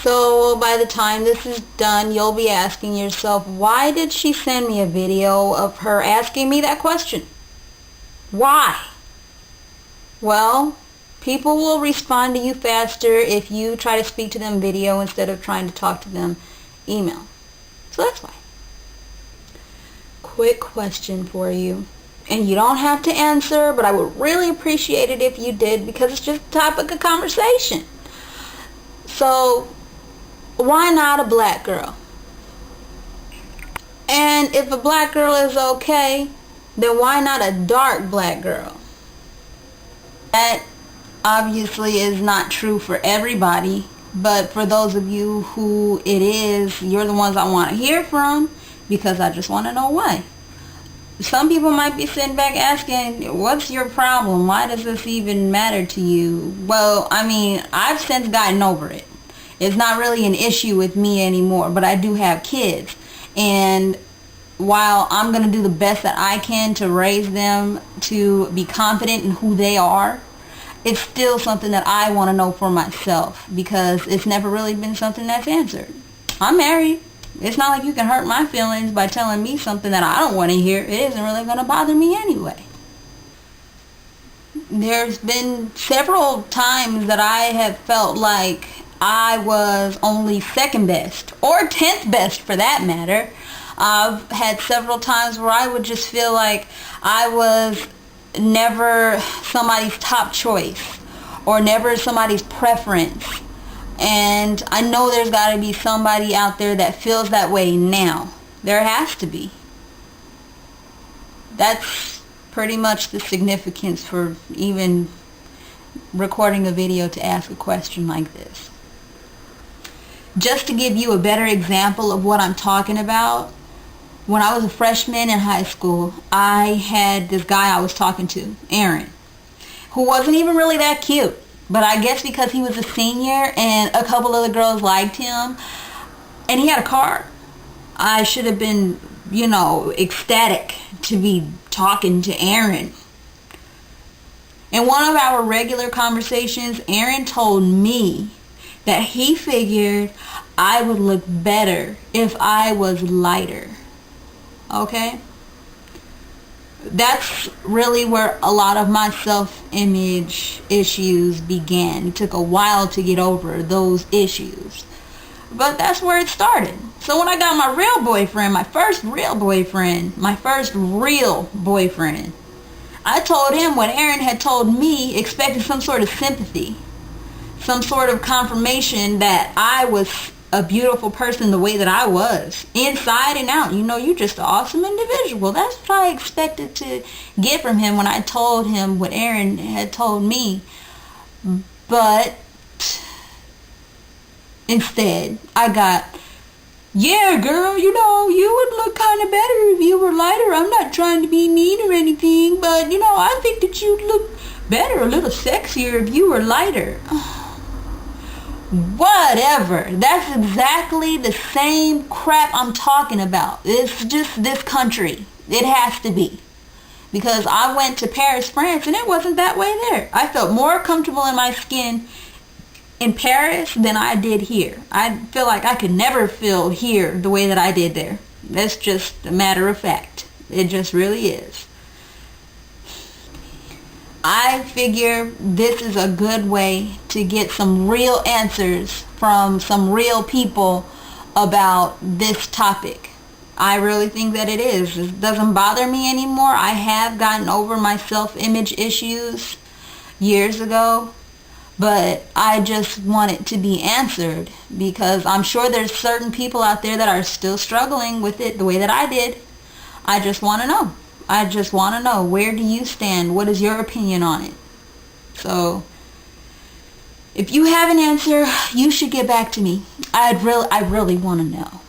So by the time this is done, you'll be asking yourself, why did she send me a video of her asking me that question? Why? Well, people will respond to you faster if you try to speak to them video instead of trying to talk to them email. So that's why. Quick question for you. And you don't have to answer, but I would really appreciate it if you did, because it's just a topic of conversation. So, why not a black girl? And if a black girl is okay, then why not a dark black girl? That obviously is not true for everybody, but for those of you who it is, you're the ones I want to hear from, because I just want to know why. Some people might be sitting back asking, what's your problem? Why does this even matter to you? Well, I mean, I've since gotten over it. It's not really an issue with me anymore, but I do have kids. And while I'm going to do the best that I can to raise them to be confident in who they are, it's still something that I want to know for myself, because it's never really been something that's answered. I'm married. It's not like you can hurt my feelings by telling me something that I don't want to hear. It isn't really going to bother me anyway. There's been several times that I have felt like I was only second best, or 10th best for that matter. I've had several times where I would just feel like I was never somebody's top choice, or never somebody's preference. And I know there's got to be somebody out there that feels that way now. There has to be. That's pretty much the significance for even recording a video to ask a question like this. Just to give you a better example of what I'm talking about, when I was a freshman in high school, I had this guy I was talking to, Aaron, who wasn't even really that cute. But I guess because he was a senior and a couple of the girls liked him, and he had a car, I should have been, ecstatic to be talking to Aaron. In one of our regular conversations, Aaron told me that he figured I would look better if I was lighter. Okay? That's really where a lot of my self-image issues began. It took a while to get over those issues. But that's where it started. So when I got my real boyfriend, my first real boyfriend, I told him what Aaron had told me, expecting some sort of sympathy, some sort of confirmation that I was a beautiful person the way that I was, inside and out. You're just an awesome individual. That's what I expected to get from him when I told him what Aaron had told me. But instead, I got, yeah, girl, you would look kind of better if you were lighter. I'm not trying to be mean or anything, but, I think that you'd look better, a little sexier if you were lighter. Whatever. That's exactly the same crap I'm talking about. It's just this country. It has to be. Because I went to Paris, France, and it wasn't that way there. I felt more comfortable in my skin in Paris than I did here. I feel like I could never feel here the way that I did there. That's just a matter of fact. It just really is. I figure this is a good way to get some real answers from some real people about this topic. I really think that it is. It doesn't bother me anymore. I have gotten over my self-image issues years ago, but I just want it to be answered, because I'm sure there's certain people out there that are still struggling with it the way that I did. I just want to know. I just want to know, where do you stand? What is your opinion on it? So, if you have an answer, you should get back to me. I really want to know.